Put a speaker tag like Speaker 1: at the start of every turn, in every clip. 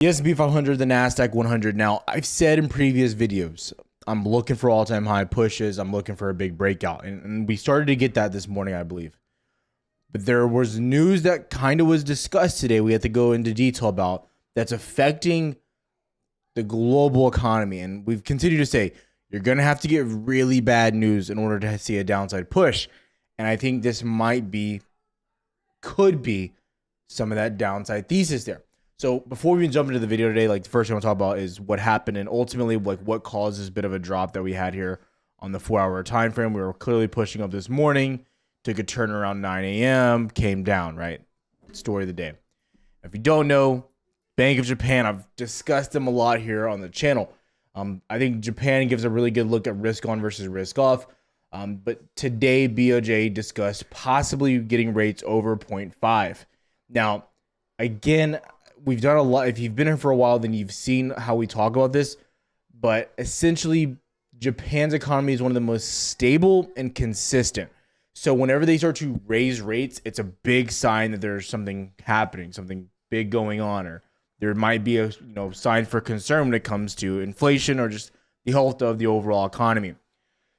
Speaker 1: The S&P 500, the Nasdaq 100. Now, I've said in previous videos, I'm looking for all-time high pushes. I'm looking for a big breakout. And we started to get that this morning, I believe. But there was news that kind of was discussed today. We had to go into detail about that's affecting the global economy. And we've continued to say, you're going to have to get really bad news in order to see a downside push. And I think this could be some of that downside thesis there. So before we even jump into the video today, like the first thing I want to talk about is what happened and ultimately like what caused this bit of a drop that we had here on the 4-hour time frame. We were clearly pushing up this morning, took a turn around 9 a.m., came down, right? Story of the day. If you don't know, Bank of Japan, I've discussed them a lot here on the channel. I think Japan gives a really good look at risk on versus risk off. But today, BOJ discussed possibly getting rates over 0.5. Now, again, we've done a lot. If you've been here for a while, then you've seen how we talk about this. But essentially, Japan's economy is one of the most stable and consistent. So whenever they start to raise rates, it's a big sign that there's something happening, something big going on, or there might be a sign for concern when it comes to inflation or just the health of the overall economy.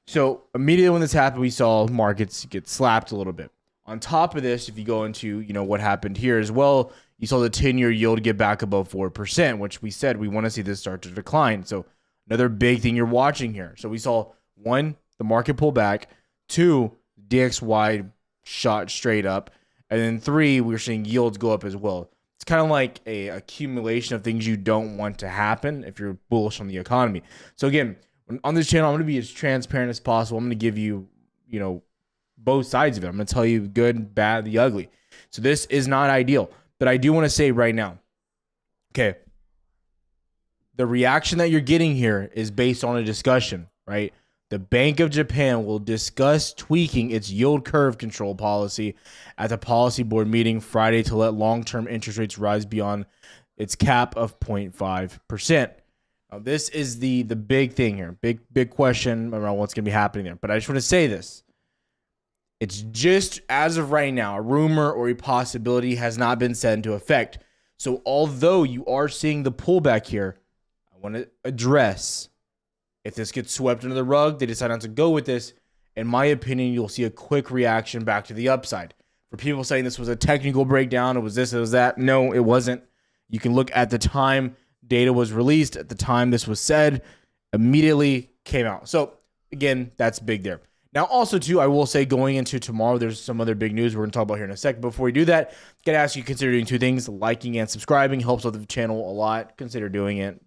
Speaker 1: So immediately when this happened, we saw markets get slapped a little bit. On top of this, if you go into what happened here as well, you saw the 10-year yield get back above 4%, which we said we want to see this start to decline. So another big thing you're watching here. So we saw, one, the market pull back. Two, DXY shot straight up. And then three, we're seeing yields go up as well. It's kind of like a accumulation of things you don't want to happen if you're bullish on the economy. So again, on this channel, I'm going to be as transparent as possible. I'm going to give you, both sides of it. I'm going to tell you good, bad, the ugly. So this is not ideal. But I do want to say right now, okay, the reaction that you're getting here is based on a discussion, right? The Bank of Japan will discuss tweaking its yield curve control policy at the policy board meeting Friday to let long-term interest rates rise beyond its cap of 0.5%. Now, this is the big thing here, big question around what's going to be happening there. But I just want to say this. It's just, as of right now, a rumor or a possibility has not been set into effect. So although you are seeing the pullback here, I want to address, if this gets swept under the rug, they decide not to go with this, in my opinion, you'll see a quick reaction back to the upside. For people saying this was a technical breakdown, it was this, it was that, no, it wasn't. You can look at the time data was released, at the time this was said, immediately came out. So again, that's big there. Now, also, too, I will say going into tomorrow, there's some other big news we're going to talk about here in a second. Before we do that, got to ask you to consider doing two things. Liking and subscribing helps with the channel a lot. Consider doing it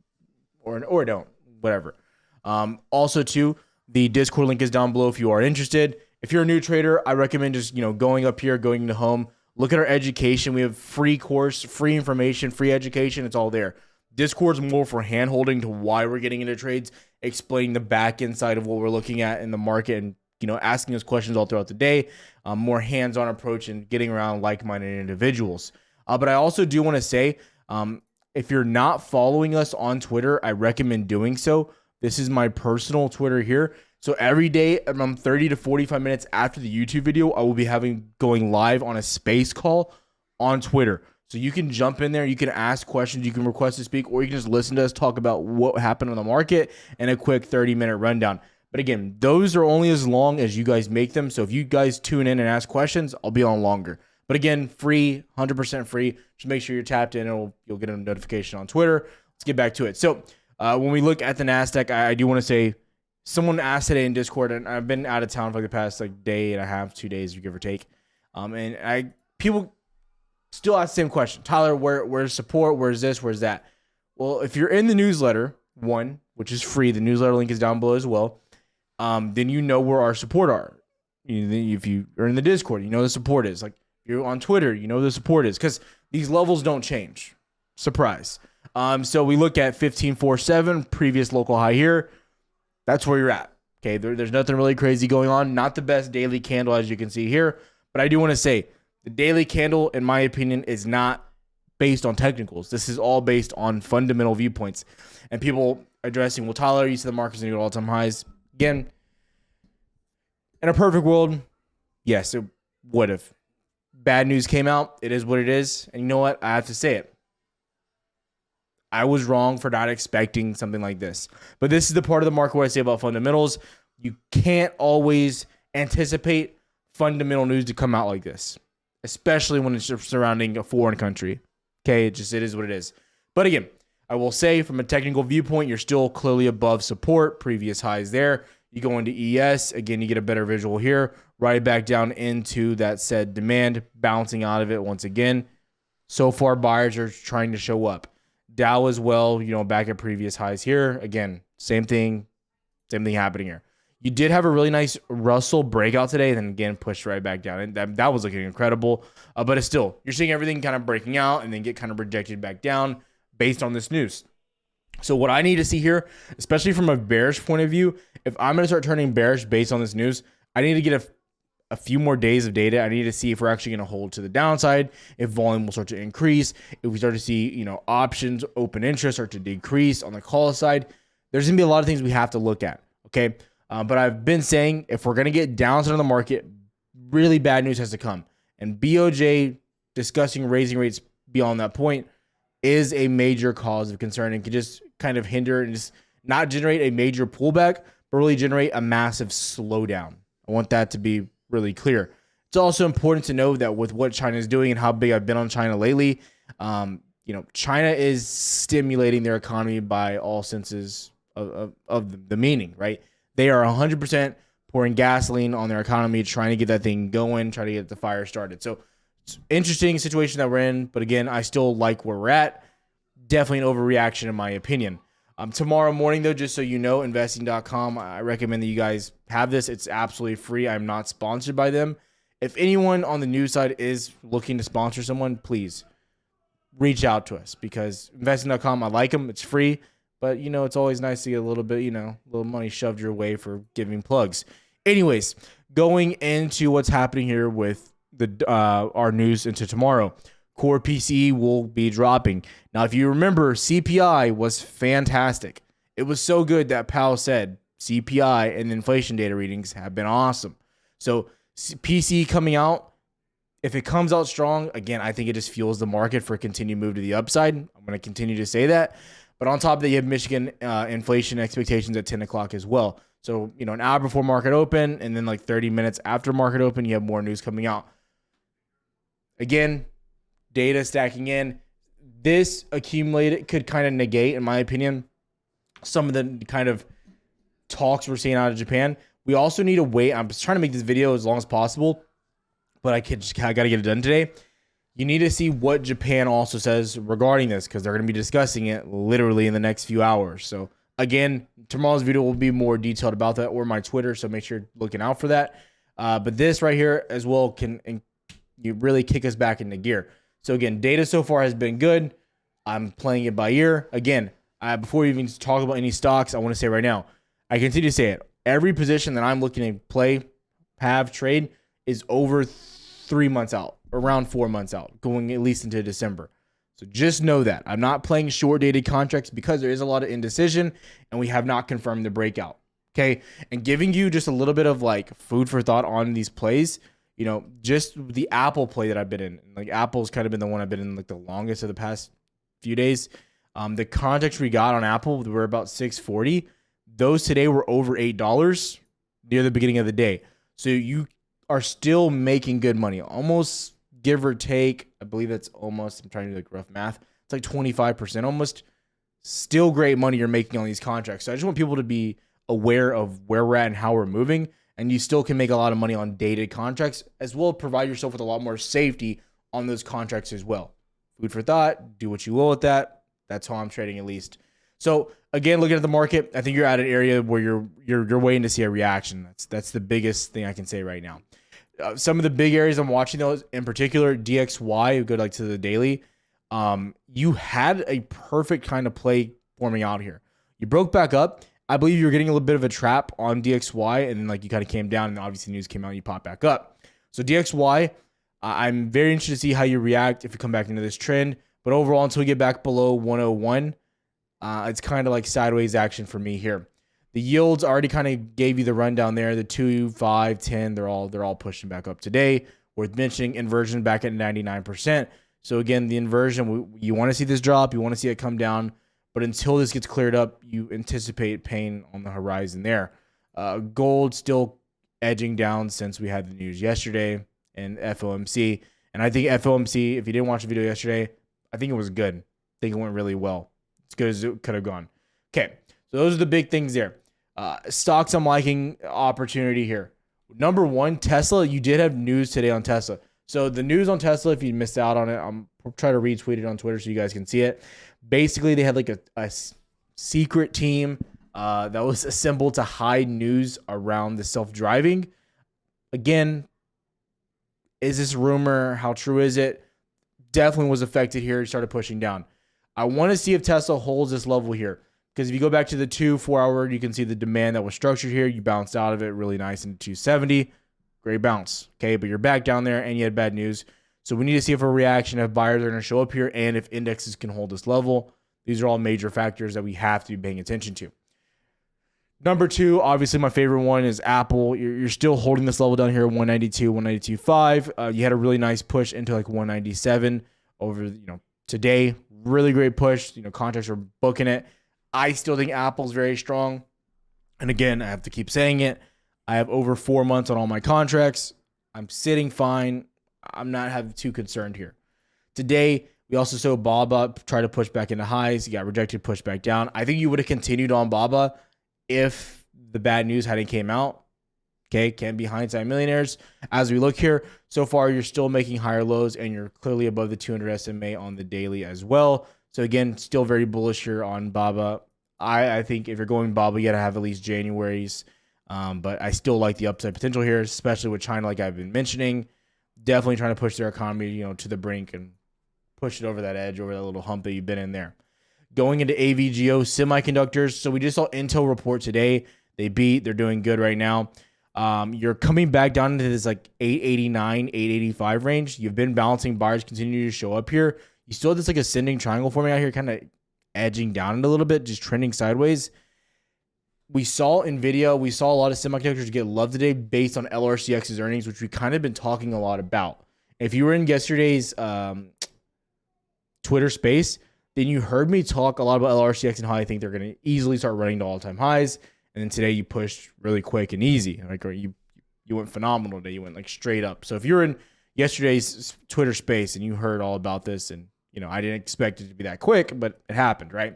Speaker 1: or don't, whatever. Also, too, the Discord link is down below if you are interested. If you're a new trader, I recommend just going up here, going to home. Look at our education. We have free course, free information, free education. It's all there. Discord's more for hand-holding to why we're getting into trades, explaining the back end side of what we're looking at in the market and asking us questions all throughout the day, more hands-on approach and getting around like-minded individuals. But I also do want to say, if you're not following us on Twitter, I recommend doing so. This is my personal Twitter here. So every day, around 30 to 45 minutes after the YouTube video, I will be going live on a space call on Twitter. So you can jump in there, you can ask questions, you can request to speak, or you can just listen to us talk about what happened on the market and a quick 30-minute rundown. But again, those are only as long as you guys make them. So if you guys tune in and ask questions, I'll be on longer. But again, free, 100% free. Just make sure you're tapped in and you'll get a notification on Twitter. Let's get back to it. So when we look at the Nasdaq, I do want to say, someone asked today in Discord, and I've been out of town for the past day and a half, 2 days, give or take. And people still ask the same question. Tyler, where's support? Where's this? Where's that? Well, if you're in the newsletter, one, which is free, the newsletter link is down below as well. Then you know where our support are. If you are in the Discord, you know the support is. Like, you're on Twitter, you know the support is. Because these levels don't change. Surprise. So we look at 15.47, previous local high here. That's where you're at. Okay, there's nothing really crazy going on. Not the best daily candle, as you can see here. But I do want to say, the daily candle, in my opinion, is not based on technicals. This is all based on fundamental viewpoints. And people addressing, well, Tyler, you said the market's going to go to all-time highs. Again, in a perfect world, yes, it would have. Bad news came out. It is what it is. And you know what? I have to say it. I was wrong for not expecting something like this. But this is the part of the market where I say about fundamentals. You can't always anticipate fundamental news to come out like this, especially when it's surrounding a foreign country. Okay, it is what it is. But again, I will say from a technical viewpoint, you're still clearly above support, previous highs there. You go into ES, again, you get a better visual here, right back down into that said demand, bouncing out of it once again. So far, buyers are trying to show up. Dow as well, back at previous highs here. Again, same thing happening here. You did have a really nice Russell breakout today, and then again pushed right back down. And that was looking incredible. But it's still, you're seeing everything kind of breaking out and then get kind of rejected back down based on this news. So what I need to see here, especially from a bearish point of view, if I'm going to start turning bearish based on this news, I need to get a few more days of data. I need to see if we're actually going to hold to the downside, if volume will start to increase, if we start to see, options, open interest start to decrease on the call side. There's going to be a lot of things we have to look at, okay? But I've been saying if we're going to get downside on the market, really bad news has to come. And BOJ discussing raising rates beyond that point is a major cause of concern and can just kind of hinder and just not generate a major pullback, but really generate a massive slowdown. I want that to be really clear. It's also important to know that with what China is doing and how big I've been on China lately, China is stimulating their economy by all senses of the meaning, right? They are 100% pouring gasoline on their economy, trying to get that thing going, trying to get the fire started. So it's an interesting situation that we're in, but again, I still like where we're at. Definitely an overreaction in my opinion. Tomorrow morning, though, just so you know, investing.com, I recommend that you guys have this. It's absolutely free. I'm not sponsored by them. If anyone on the news side is looking to sponsor someone, please reach out to us because investing.com, I like them. It's free, but, it's always nice to get a little bit, a little money shoved your way for giving plugs. Anyways, going into what's happening here with our news into tomorrow. Core PCE will be dropping. Now, if you remember, CPI was fantastic. It was so good that Powell said CPI and inflation data readings have been awesome. So PCE coming out, if it comes out strong, again, I think it just fuels the market for a continued move to the upside. I'm going to continue to say that. But on top of that, you have Michigan inflation expectations at 10 o'clock as well. So, an hour before market open and then like 30 minutes after market open, you have more news coming out. Again, data stacking in. This accumulated could kind of negate, in my opinion, some of the kind of talks we're seeing out of Japan. We also need to wait. I'm just trying to make this video as long as possible, but I got to get it done today. You need to see what Japan also says regarding this because they're going to be discussing it literally in the next few hours. So again, tomorrow's video will be more detailed about that or my Twitter, so make sure you're looking out for that. But this right here as well can you really kick us back into gear. So again, data so far has been good. I'm playing it by ear. Again, before we even talk about any stocks, I want to say right now, I continue to say it. Every position that I'm looking to play, trade is over 3 months out, around 4 months out, going at least into December. So just know that. I'm not playing short-dated contracts because there is a lot of indecision and we have not confirmed the breakout. Okay? And giving you just a little bit of like food for thought on these plays, just the Apple play that I've been in. Like Apple's kind of been the one I've been in like the longest of the past few days. The contracts we got on Apple were about $6.40. Those today were over $8 near the beginning of the day. So you are still making good money. Almost give or take, I believe that's almost, I'm trying to do like rough math. It's like 25% almost. Still great money you're making on these contracts. So I just want people to be aware of where we're at and how we're moving. And you still can make a lot of money on dated contracts, as well as provide yourself with a lot more safety on those contracts as well. Food for thought. Do what you will with that. That's how I'm trading at least. So again, looking at the market, I think you're at an area where you're waiting to see a reaction. That's the biggest thing I can say right now. Some of the big areas I'm watching those in particular, DXY, go like to the daily. You had a perfect kind of play forming out here. You broke back up. I believe you were getting a little bit of a trap on DXY, and then like you kind of came down, and obviously news came out, and you popped back up. So DXY, I'm very interested to see how you react if you come back into this trend. But overall, until we get back below 101, it's kind of like sideways action for me here. The yields already kind of gave you the rundown there. The 2, 5, 10, they're all pushing back up today. Worth mentioning, inversion back at 99%. So again, the inversion, you want to see this drop. You want to see it come down. But until this gets cleared up, you anticipate pain on the horizon there. Gold still edging down since we had the news yesterday, and FOMC. And I think FOMC, if you didn't watch the video yesterday, I think it was good. I think it went really well. As good as it could have gone. Okay, so those are the big things there. Stocks I'm liking, opportunity here. Number one, Tesla. You did have news today on Tesla. So the news on Tesla, if you missed out on it, I'm trying to retweet it on Twitter so you guys can see it. Basically, they had like a secret team that was assembled to hide news around the self-driving. Again, is this rumor? How true is it? Definitely was affected here. It started pushing down. I want to see if Tesla holds this level here. Because if you go back to the 2-4 hour, you can see the demand that was structured here. You bounced out of it really nice into 270. Great bounce. Okay, but you're back down there and you had bad news. So we need to see if a reaction, if buyers are going to show up here, and if indexes can hold this level. These are all major factors that we have to be paying attention to. Number two, obviously my favorite one is Apple. You're still holding this level down here, 192, 192.5. You had a really nice push into like 197 over, today. Really great push. Contracts are booking it. I still think Apple's very strong. And again, I have to keep saying it. I have over 4 months on all my contracts. I'm sitting fine. I'm not too concerned here. Today, we also saw Baba try to push back into highs. He got rejected, pushed back down. I think you would have continued on Baba if the bad news hadn't came out. Okay, can't be hindsight millionaires. As we look here, so far you're still making higher lows and you're clearly above the 200 SMA on the daily as well. So again, still very bullish here on Baba. I think if you're going Baba, you got to have at least January's. But I still like the upside potential here, especially with China, like I've been mentioning. Definitely trying to push their economy, to the brink and push it over that edge, over that little hump that you've been in there. Going into AVGO semiconductors. So we just saw Intel report today. They beat. They're doing good right now. You're coming back down into this like 889, 885 range. You've been balancing. Buyers continue to show up here. You still have this like ascending triangle forming out here, kind of edging down a little bit, just trending sideways. We saw NVIDIA, we saw a lot of semiconductors get love today based on LRCX's earnings, which we kind of been talking a lot about. If you were in yesterday's Twitter space, then you heard me talk a lot about LRCX and how I think they're going to easily start running to all-time highs. And then today you pushed really quick and easy. Like you went phenomenal today. You went like straight up. So if you were in yesterday's Twitter space and you heard all about this, and I didn't expect it to be that quick, but it happened, right?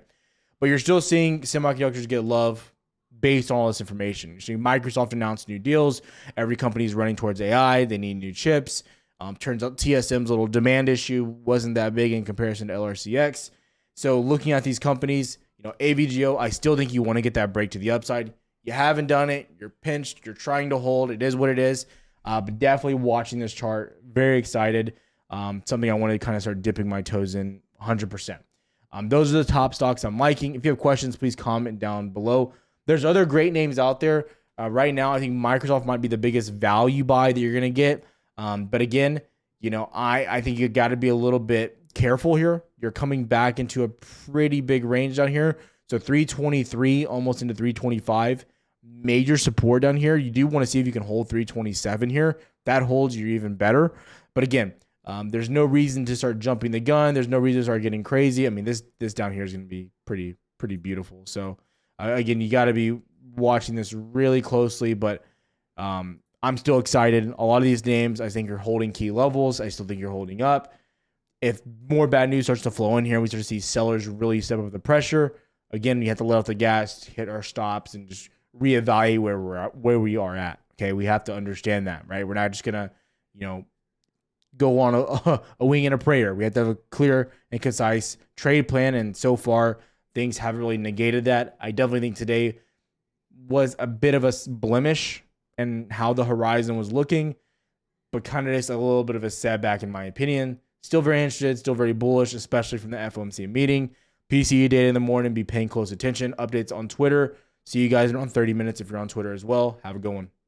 Speaker 1: But you're still seeing semiconductors get love based on all this information. You're seeing Microsoft announce new deals. Every company is running towards AI. They need new chips. Turns out TSM's little demand issue wasn't that big in comparison to LRCX. So looking at these companies, AVGO, I still think you want to get that break to the upside. You haven't done it. You're pinched. You're trying to hold. It is what it is. But definitely watching this chart. Very excited. Something I want to kind of start dipping my toes in 100%. Those are the top stocks I'm liking. If you have questions, please comment down below. There's other great names out there. Right now, I think Microsoft might be the biggest value buy that you're going to get. But again, I think you got to be a little bit careful here. You're coming back into a pretty big range down here. So 323 almost into 325. Major support down here. You do want to see if you can hold 327 here. That holds, you're even better. But again, there's no reason to start jumping the gun. There's no reason to start getting crazy. I mean, this down here is going to be pretty beautiful. So again, you got to be watching this really closely. But I'm still excited. A lot of these names, I think, are holding key levels. I still think you're holding up. If more bad news starts to flow in here, we start to see sellers really step up the pressure. Again, we have to let off the gas, hit our stops, and just reevaluate where we are at. Okay, we have to understand that, right? We're not just gonna, go on a wing and a prayer. We have to have a clear and concise trade plan, and so far things haven't really negated that. I definitely think today was a bit of a blemish in how the horizon was looking, but kind of just a little bit of a setback in my opinion. Still very interested, still very bullish, especially from the FOMC meeting. PCE data in the morning, be paying close attention. Updates on Twitter. See you guys in around 30 minutes if you're on Twitter as well. Have a good one.